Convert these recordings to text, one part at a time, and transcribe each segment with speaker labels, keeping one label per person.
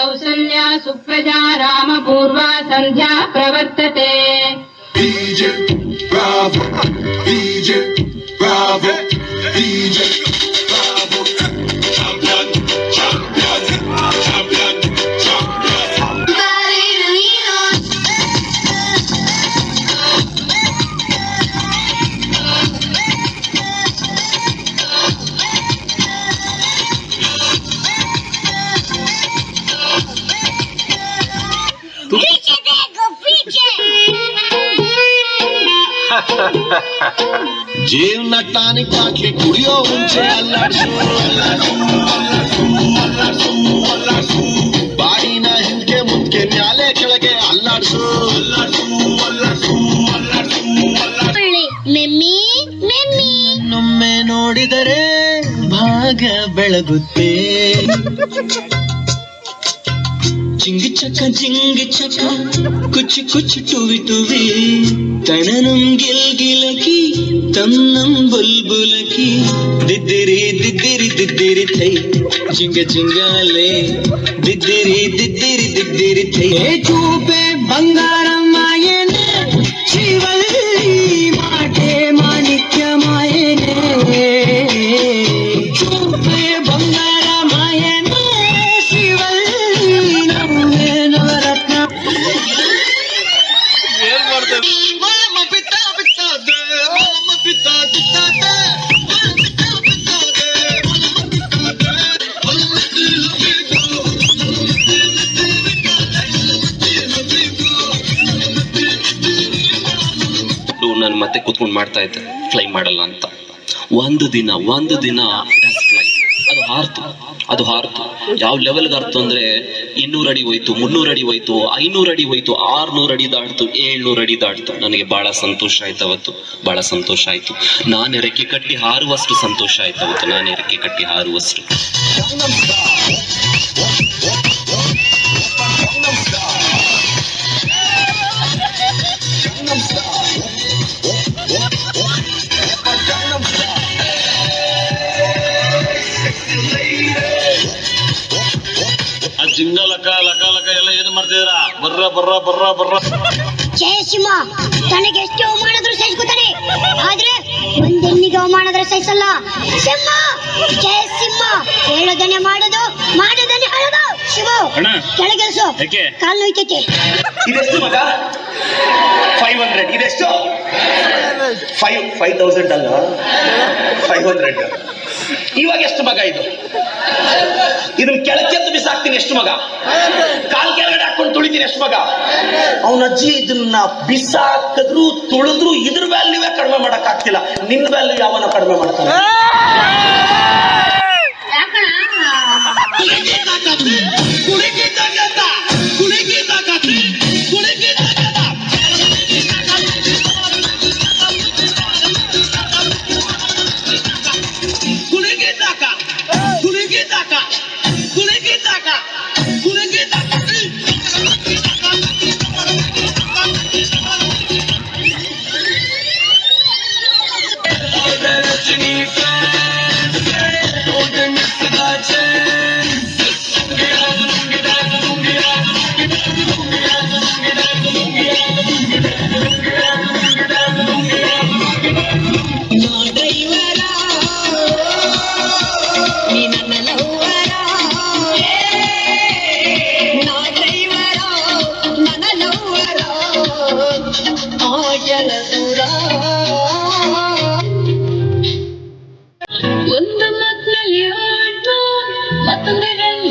Speaker 1: ಕೌಸಲ್ಯ ಸುಪ್ರಜಾ ರಾಮಪೂರ್ವಾ ಸಂಧ್ಯಾ ಪ್ರವರ್ತತೆ.
Speaker 2: DJ Bravo, DJ Bravo, DJ Bravo. Champion, champion, champion, champion.
Speaker 3: ಜೀವನ ಟಾನಿಕ್ ಹಾಕಿ ಕುಡಿಯೋ ಮುಂಚೆ ಅಲ್ಲಾಡ್ಸು, ಬಾಡಿನ ಹಿಂದೆ ಮುಂದೆ ಮ್ಯಾಲೆ ಕೆಳಗೆ ಅಲ್ಲಾಡ್ಸು. ನನ್ನೊಮ್ಮೆ ನೋಡಿದರೆ ಭಾಗ ಬೆಳಗುತ್ತೆ. ಜಿಂಗಿ ಚಕ ಕುಚ್ ಕುಚ್ ಟುವಿ ಟುವಿ ತಣನಂ ಗಿಲ್ಗಿಲಕಿ ತನ್ನಂ ಬುಲ್ಬುಲಕಿ ದಿದ್ದಿರಿ ದಿದ್ದಿರಿ ದಿದ್ದಿರಿ ಥೈ ಜಿಂಗ ಜಿಂಗಾಲೆ ದಿದ್ದಿರಿ ದಿದ್ದಿರಿ ದಿದ್ದಿರಿ ಥೈ. ಚೂಪೆ ಬಂಗಾರ ಮಾಯನೆ ಶಿವಲ್ಲಿ ಮಾಟೆ ಮಾಣಿಕ್ಯ ಮಾಯನೆ. ಚೂಪೆ ಬಂಗಾರ ಮಾಯನೆ ಶಿವಲ್ಲಿ ನವರತ್ನ. ನಾನು ಮತ್ತೆ ಕೂತ್ಕೊಂಡು ಮಾಡ್ತಾ ಇದ್ದೆ ಫ್ಲೈ ಮಾಡಲ್ಲ ಅಂತ. ಒಂದು ದಿನ ಅದು ಹಾರ್ತು ಯಾವ ಲೆವೆಲ್ಗೆ ಹಾರ್ತು ಅಂದ್ರೆ 200 ಅಡಿ ಹೋಯ್ತು, 300 ಅಡಿ ಹೋಯ್ತು, 500 ಅಡಿ ಹೋಯ್ತು, 600 ಅಡಿ ದಾಟ್ತು, 700 ಅಡಿ ದಾಟ್ತು. ನನಗೆ ಬಹಳ ಸಂತೋಷ ಆಯ್ತು ಅವತ್ತು, ಬಹಳ ಸಂತೋಷ ಆಯ್ತು. ನಾನು ರೆಕ್ಕೆ ಕಟ್ಟಿ ಹಾರುವಷ್ಟು ಸಂತೋಷ ಆಯ್ತು ಅವತ್ತು, ನಾನು ರೆಕ್ಕೆ ಕಟ್ಟಿ ಹಾರುವಷ್ಟು.
Speaker 4: ಜಿಂಗ ಲಕ ಲಕ ಲಕ ಎಲ್ಲ ಏನು ಮಾಡ್ತಿದ್ದೀರಾ? ಬರ್ರ
Speaker 5: ಜಯ ಸಿಂಹ ತನಗೆ ಎಷ್ಟು ಅವಮಾನದ್ರು ಸಹಿಸ್ಕೊತಾನೆ, ಆದ್ರೆ ಒಂದೆನ್ನಿಗೆ ಅವಮಾನದ್ರೆ ಸಹಿಸಲ್ಲ. ಸಿಂಹ ಜಯ ಸಿಂಹ ಹೇಳೋದನ್ನೇ ಮಾಡೋದು, ಮಾಡೋದನ್ನೇ ಹೇಳೋದು. ಶಿವ ಕೆಳಗೆಲ್ಸು, ಕಾಲು ನೋಯ್ತೈತೆ.
Speaker 6: ಇದೆಷ್ಟು ಮಗ? 500. ಇದೆಷ್ಟು? 5,000 ಅಲ್ಲ, 500. ಇವಾಗ ಎಷ್ಟು ಮಗ ಇದು? ಇದನ್ನ ಕೆಳಕ್ಕೆತ್ತು ಬಿಸಾಕ್ತೀನಿ ಎಷ್ಟು ಮಗ? ಕಾಲ್ ಕೆಳಗಡೆ ಹಾಕೊಂಡು ತುಳಿತೀನಿ ಎಷ್ಟು ಮಗ? ಅವನ ಅಜ್ಜಿ ಇದನ್ನ ಬಿಸಾಕಿದ್ರು ತುಳಿದ್ರು ಇದ್ರ ವ್ಯಾಲ್ಯೂವೇ ಕಡಿಮೆ ಮಾಡಕ್ ಆಗ್ತಿಲ್ಲ. ನಿನ್ನ ವ್ಯಾಲ್ಯೂ ಯಾವನ ಕಡಿಮೆ ಮಾಡ್ತಾನೆ?
Speaker 1: ಒಂದು ಮಕ್ಕಳಲ್ಲಿ ಮತ್ತೊಂದರಲ್ಲಿ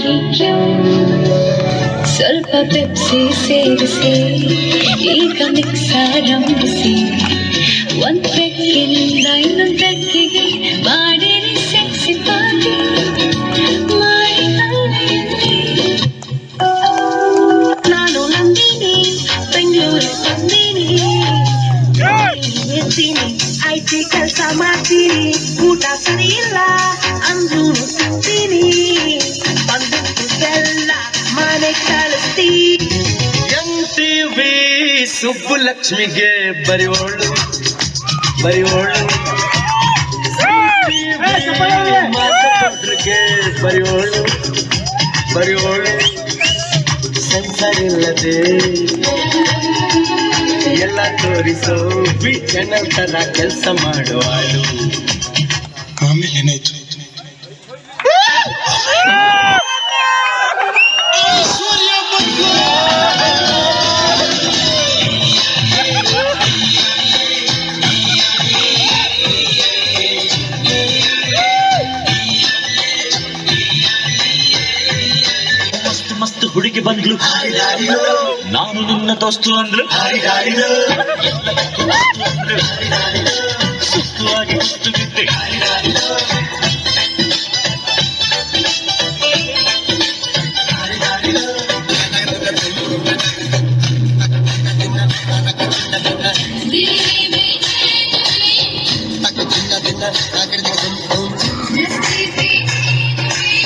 Speaker 1: ಸ್ವಲ್ಪ ಪೆಪ್ಸಿ ಸೇರಿಸಿ ಈಗ ಮಿಕ್ಸ್ ಆರಂಭಿಸಿ, ಒಂದು ಬೆಕ್ಕಿನಿಂದ ಇನ್ನೊಂದು ಬೆಕ್ಕಿಗೆ ಮಾಡಿರಿ ಸೆಕ್ಸಿ ಪಾರ್ಟಿ ಮಾಡಿ ತಲೆಯಲ್ಲಿ. ನಾನು ನಂದಿನಿ ಬೆಂಗಳೂರು ಬಂದೀನಿ, ಎತ್ತೀನಿ ಐಟಿ ಕೆಲಸ ಮಾಡ್ತೀನಿ, ಊಟ ಸರಿ ಇಲ್ಲ ಅಂದ್ರೂ ತಿಂತೀನಿ, ಬಂದು ಬೆಲ್ಲ ಮನೆ ಕಳಿಸ್ತೀನಿ.
Speaker 3: MTV ಸುಬ್ಬುಲಕ್ಷ್ಮಿಗೆ ಬರಿವೋಳು ಮಾತುಗೆ ಬರಿವೋಳು
Speaker 7: ಇಲ್ಲದೆ ಎಲ್ಲ ತೋರಿಸೋ ಬಿಚ್ಚನ ತರ ಕೆಲಸ ಮಾಡುವಾಳು.
Speaker 2: ಆಮೇಲೆ ಏನಾಯ್ತು?
Speaker 4: ಮಸ್ತ್ ಮಸ್ತ್ ಹುಡುಗಿ ಬಂದ್ಲು, ನಾನು ನಿನ್ನ ದೋಸ್ತು ಅಂದ್ರು, ಸುಸ್ತುವಾಗಿ ಕುಸ್ತು ಬಿದ್ದೆ,